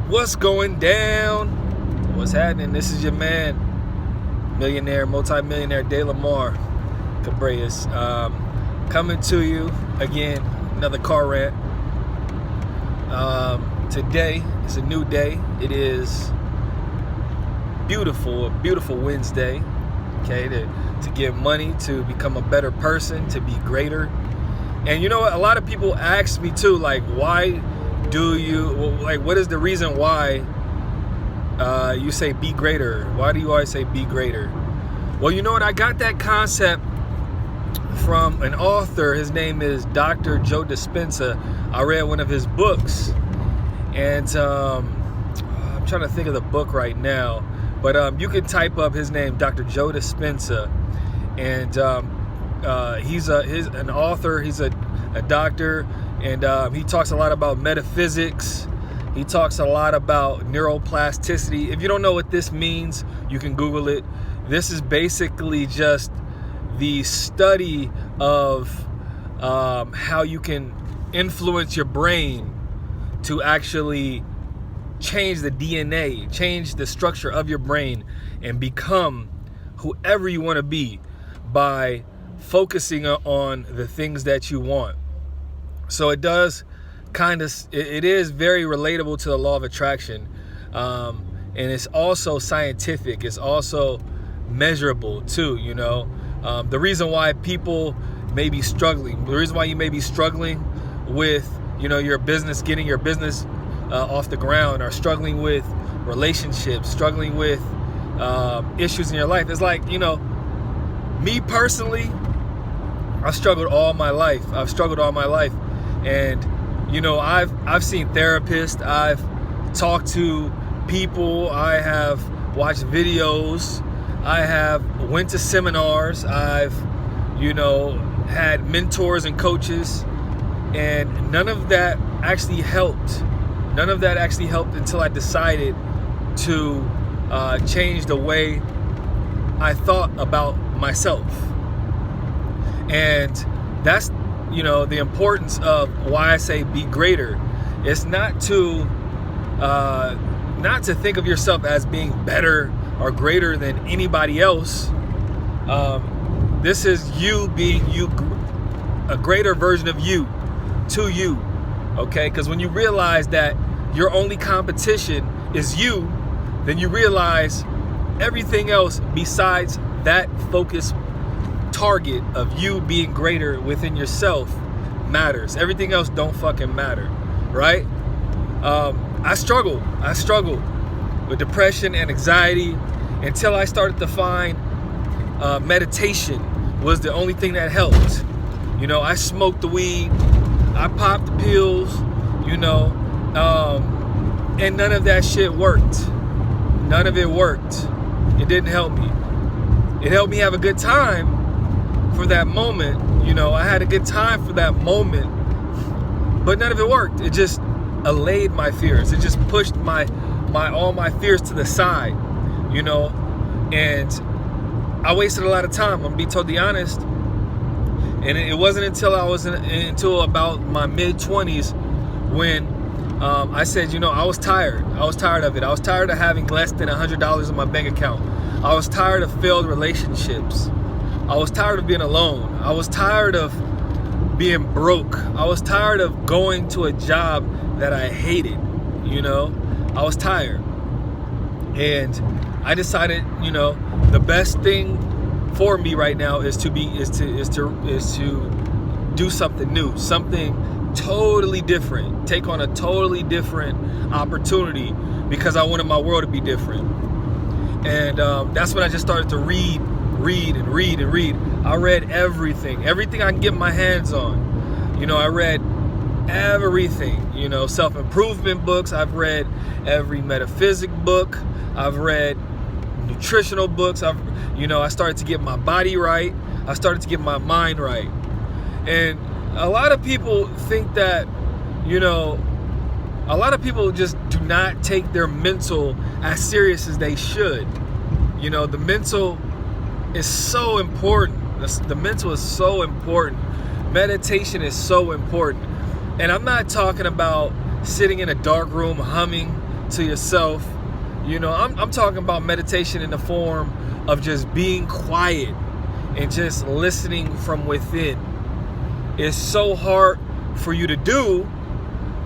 What's going down? What's happening? This is your man, millionaire, multi-millionaire De Lamar Cabrera, coming to you again, another car rant. Today is a new day. It is a beautiful Wednesday. Okay, to give money, to become a better person, to be greater. And you know what? A lot of people ask me too, like, why do you, like, what is the reason why you say be greater? Why do you always say be greater? Well, you know what? I got that concept from an author. His name is Dr. Joe Dispenza. I read one of his books, and I'm trying to think of the book right now, but you can type up his name, Dr. Joe Dispenza, and he's an author. He's a doctor, and he talks a lot about metaphysics. He talks a lot about neuroplasticity. If you don't know what this means, you can Google it. This is basically just the study of how you can influence your brain to actually change the DNA, change the structure of your brain, and become whoever you want to be by focusing on the things that you want. So it does it is very relatable to the law of attraction, and it's also scientific. It's also measurable too. You know, the reason why people may be struggling, the reason why you may be struggling with, you know, your business, getting your business off the ground, or struggling with relationships, struggling with issues in your life. It's like, you know, me personally, I've struggled all my life. And you know, I've seen therapists, I've talked to people, I have watched videos, I have went to seminars, I've, you know, had mentors and coaches, and none of that actually helped. None of that actually helped until I decided to change the way I thought about myself. And that's, you know, the importance of why I say be greater. It's not to think of yourself as being better or greater than anybody else. This is you being you, a greater version of you, to you. Okay, because when you realize that your only competition is you, then you realize everything else besides that focus target of you being greater within yourself matters. Everything else don't fucking matter, right? I struggled with depression and anxiety until I started to find meditation was the only thing that helped. You know, I smoked the weed, I popped the pills, you know, and none of that shit worked. None of it worked. It didn't help me. It helped me have a good time for that moment. You know, I had a good time for that moment, but none of it worked. It just allayed my fears. It just pushed all my fears to the side, you know, and I wasted a lot of time, I'm gonna be totally honest. And it wasn't until I was until about my mid-20s when I said, you know, I was tired of it. I was tired of having less than $100 in my bank account. I was tired of failed relationships. I was tired of being alone. I was tired of being broke. I was tired of going to a job that I hated, you know. I was tired. And I decided, you know, the best thing for me right now is to do something new, something totally different, take on a totally different opportunity, because I wanted my world to be different. And that's when I just started to read. I read everything I can get my hands on. You know, I read everything, you know, self-improvement books. I've read every metaphysics book. I've read nutritional books. I started to get my body right. I started to get my mind right. And a lot of people think that, you know, a lot of people just do not take their mental as serious as they should. You know, the mental is so important. The mental is so important. Meditation is so important. And I'm not talking about sitting in a dark room humming to yourself. I'm talking about meditation in the form of just being quiet and just listening from within. It's so hard for you to do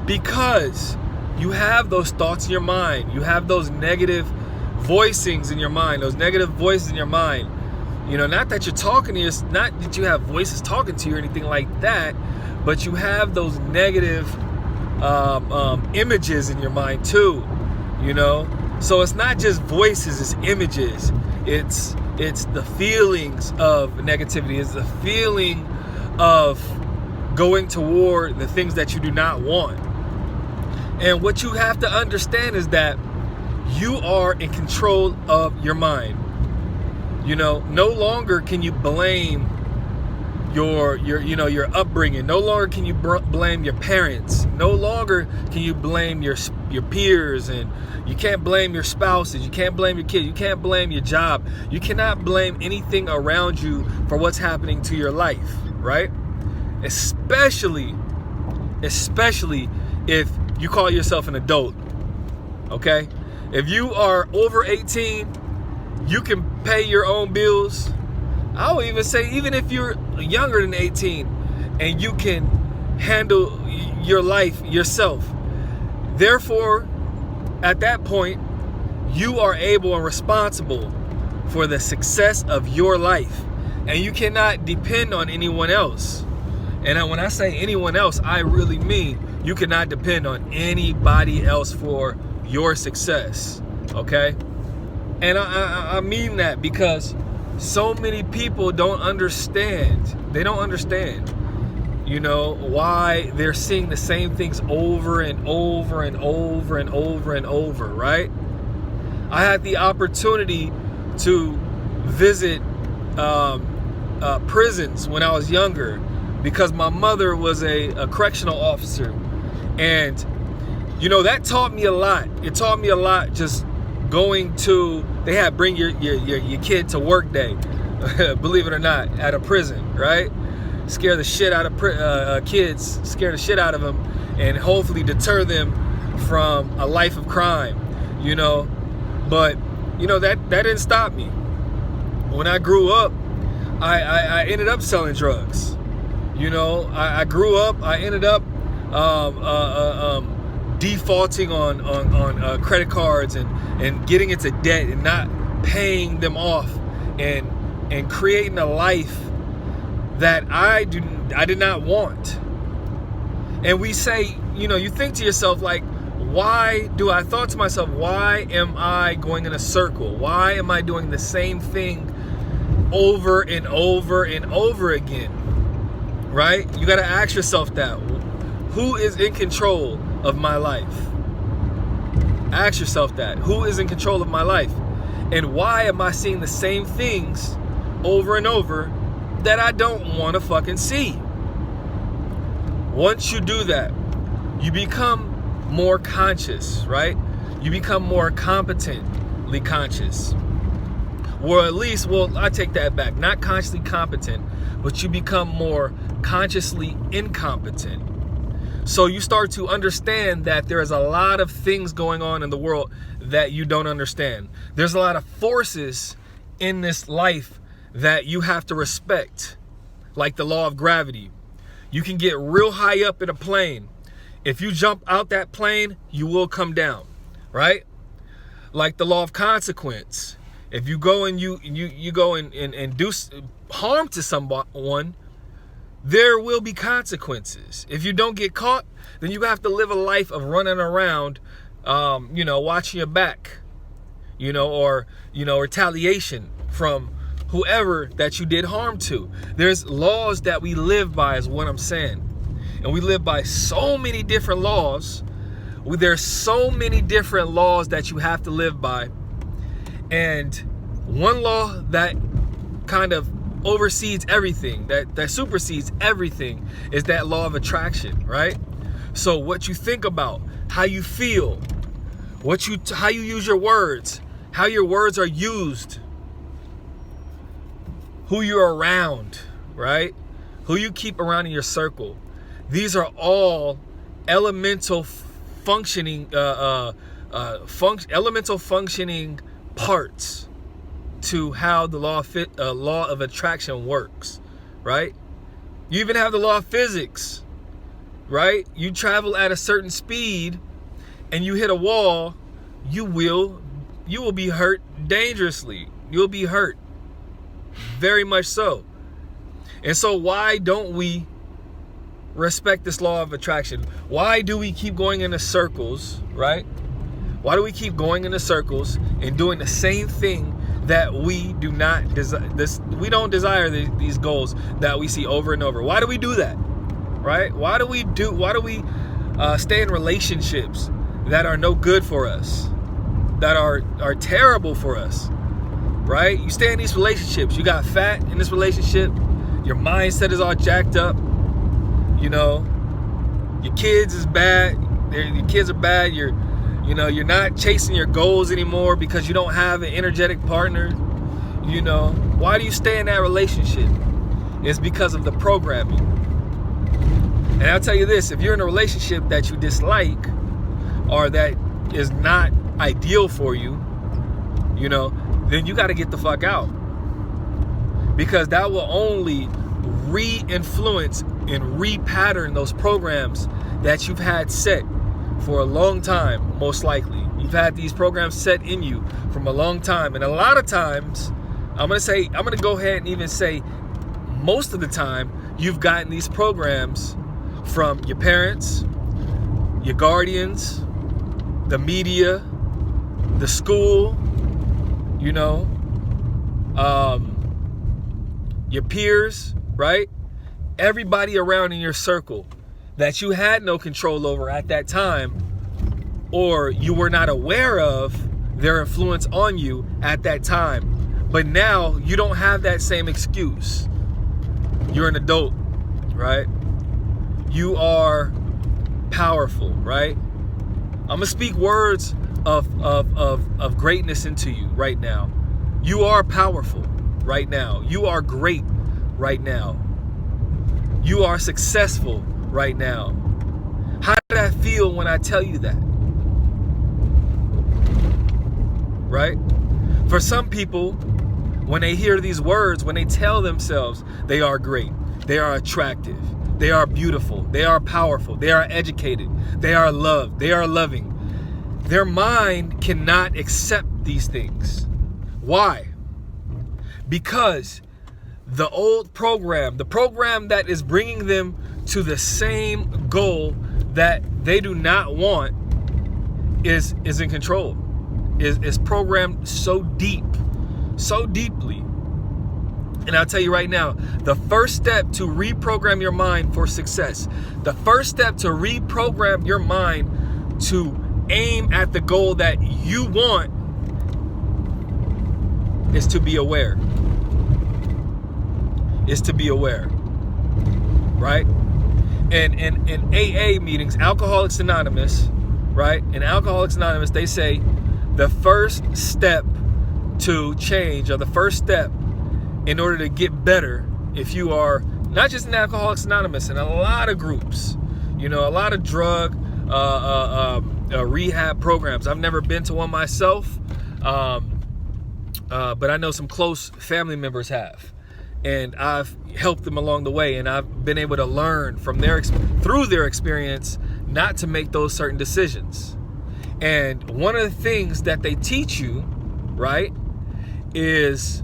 because you have those thoughts in your mind. You have those negative voicings in your mind, those negative voices in your mind. Not that you're talking to not that you have voices talking to you or anything like that, but you have those negative images in your mind too, So it's not just voices, it's images. It's the feelings of negativity. It's the feeling of going toward the things that you do not want. And what you have to understand is that you are in control of your mind. No longer can you blame your upbringing. No longer can you blame your parents. No longer can you blame your peers, and you can't blame your spouses. You can't blame your kids. You can't blame your job. You cannot blame anything around you for what's happening to your life, right? Especially if you call yourself an adult, okay? If you are over 18, you can pay your own bills. I would even say, even if you're younger than 18 and you can handle your life yourself. Therefore, at that point, you are able and responsible for the success of your life. And you cannot depend on anyone else. And when I say anyone else, I really mean you cannot depend on anybody else for your success, okay? And I mean that because so many people don't understand. They don't understand, why they're seeing the same things over and over and over and over and over, right? I had the opportunity to visit prisons when I was younger because my mother was a correctional officer. And, that taught me a lot. It taught me a lot just going to, they had bring your kid to work day, believe it or not, at a prison, right? Scare the shit out of kids, scare the shit out of them, and hopefully deter them from a life of crime, But, that didn't stop me. When I grew up, I ended up selling drugs. I grew up, I ended up defaulting on credit cards and getting into debt and not paying them off and creating a life that I did not want. And we say, you think to yourself, like, I thought to myself, why am I going in a circle? Why am I doing the same thing over and over and over again? Right? You got to ask yourself that. Who is in control of my life? Ask yourself that. Who is in control of my life? And why am I seeing the same things over and over that I don't want to fucking see? Once you do that, you become more conscious, right? You become more competently conscious. Or at least, I take that back. Not consciously competent, but you become more consciously incompetent. So you start to understand that there is a lot of things going on in the world that you don't understand. There's a lot of forces in this life that you have to respect, like the law of gravity. You can get real high up in a plane. If you jump out that plane, you will come down, right? Like the law of consequence. If you go and you go and do harm to someone, there will be consequences. If you don't get caught, then you have to live a life of running around, watching your back, or retaliation from whoever that you did harm to. There's laws that we live by, is what I'm saying. And we live by so many different laws. There's so many different laws that you have to live by. And one law that kind of oversees everything, that supersedes everything, is that law of attraction, right? So what you think about, how you feel, how you use your words, how your words are used, who you're around, right? Who you keep around in your circle. These are all elemental functioning elemental functioning parts to how the law of attraction works, right? You even have the law of physics, right? You travel at a certain speed and you hit a wall, you will be hurt dangerously. You'll be hurt, very much so. And so why don't we respect this law of attraction? Why do we keep going in circles, right? Why do we keep going in circles and doing the same thing that we do not desire? We don't desire these goals that we see over and over. Why do we do that, right? Why do we stay in relationships that are no good for us, that are terrible for us, right? You stay in these relationships. You got fat in this relationship. Your mindset is all jacked up. You know, your kids is bad. Your kids are bad. You're not chasing your goals anymore because you don't have an energetic partner. You know, why do you stay in that relationship? It's because of the programming. And I'll tell you this, if you're in a relationship that you dislike or that is not ideal for you, you know, then you got to get the fuck out. Because that will only re-influence and re-pattern those programs that you've had set for a long time, most likely. You've had these programs set in you from a long time. And a lot of times, I'm going to go ahead and even say most of the time, you've gotten these programs from your parents, your guardians, the media, the school, you know, your peers, right? Everybody around in your circle that you had no control over at that time, or you were not aware of their influence on you at that time. But now you don't have that same excuse. You're an adult, right? You are powerful, right? I'm gonna speak words of greatness into you right now. You are powerful right now. You are great right now. You are successful right now. How did I feel when I tell you that? Right? For some people, when they hear these words, when they tell themselves they are great, they are attractive, they are beautiful, they are powerful, they are educated, they are loved, they are loving, their mind cannot accept these things. Why? Because the old program, the program that is bringing them to the same goal that they do not want is in control, is programmed so deeply. And I'll tell you right now, the first step to reprogram your mind for success, the first step to reprogram your mind to aim at the goal that you want is to be aware. Right? And in AA meetings, Alcoholics Anonymous, right? In Alcoholics Anonymous, they say the first step to change, or the first step in order to get better, if you are not just in Alcoholics Anonymous, in a lot of groups, you know, a lot of drug rehab programs. I've never been to one myself, but I know some close family members have, and I've helped them along the way, and I've been able to learn from through their experience not to make those certain decisions. And one of the things that they teach you, right, is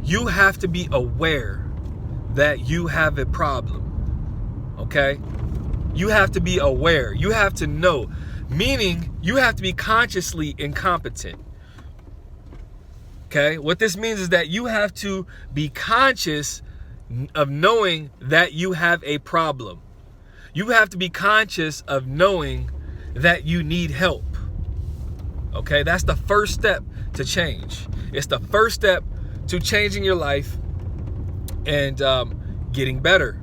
you have to be aware that you have a problem, okay? You have to be aware. You have to know, meaning you have to be consciously incompetent, okay? What this means is that you have to be conscious of knowing that you have a problem. You have to be conscious of knowing that you need help, okay? That's the first step to change. It's the first step to changing your life and getting better.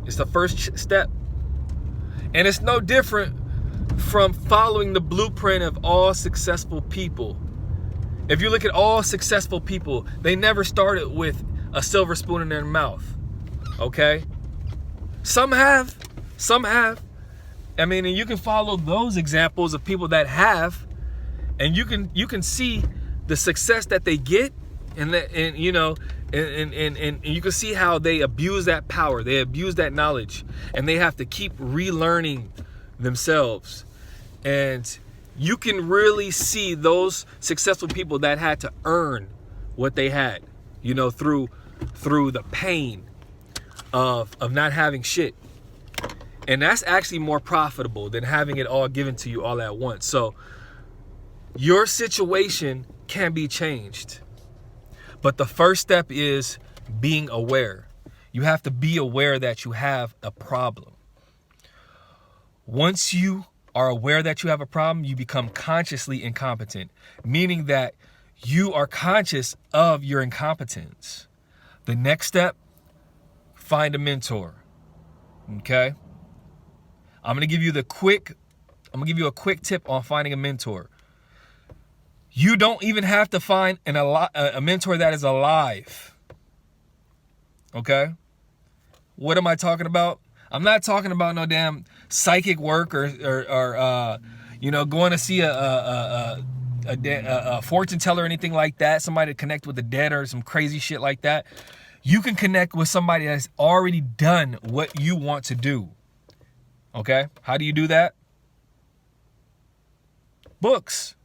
It's the first step. And it's no different from following the blueprint of all successful people. If you look at all successful people, they never started with a silver spoon in their mouth, okay? Some have. I mean, and you can follow those examples of people that have, and you can see the success that they get, and you know, and you can see how they abuse that power, they abuse that knowledge, and they have to keep relearning themselves. And you can really see those successful people that had to earn what they had, you know, through the pain of not having shit. And that's actually more profitable than having it all given to you all at once. So your situation can be changed. But the first step is being aware. You have to be aware that you have a problem. Once you are aware that you have a problem, you become consciously incompetent, meaning that you are conscious of your incompetence. The next step, find a mentor. Okay? I'm going to give you a quick tip on finding a mentor. You don't even have to find a mentor that is alive. Okay? What am I talking about? I'm not talking about no damn psychic work or you know, going to see a fortune teller or anything like that. Somebody to connect with the dead or some crazy shit like that. You can connect with somebody that's already done what you want to do. Okay? How do you do that? Books.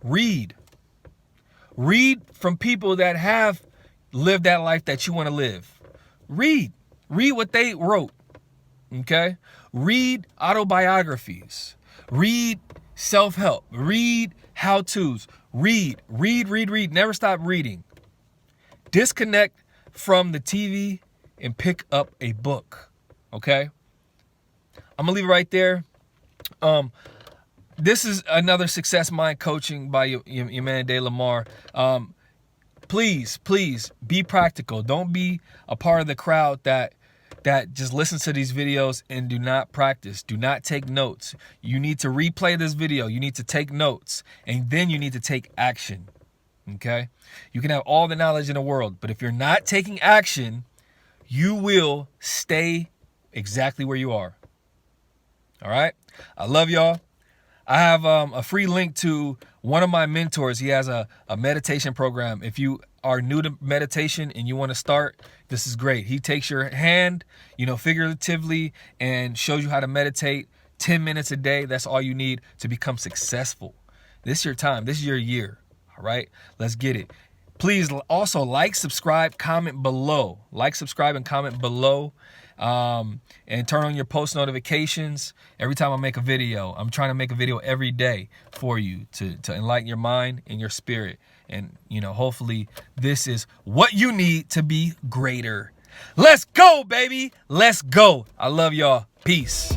Read from people that have lived that life that you want to live. Read what they wrote. Okay? Read autobiographies. Read self-help. Read how-tos. Read. Never stop reading. Disconnect from the TV and pick up a book. Okay? I'm going to leave it right there. This is another Success Mind coaching by your man De Lamar. Please be practical. Don't be a part of the crowd that just listens to these videos and do not practice. Do not take notes. You need to replay this video. You need to take notes, and then you need to take action. Okay? You can have all the knowledge in the world, but if you're not taking action, you will stay exactly where you are. All right? I love y'all. I have a free link to one of my mentors. He has a meditation program. If you are new to meditation and you want to start, this is great. He takes your hand, you know, figuratively, and shows you how to meditate 10 minutes a day. That's all you need to become successful. This is your time. This is your year. All right? Let's get it. Please also like, subscribe, comment below. Like, subscribe, and comment below. And turn on your post notifications every time I make a video. I'm trying to make a video every day for you to enlighten your mind and your spirit. And, you know, hopefully this is what you need to be greater. Let's go, baby. Let's go. I love y'all. Peace.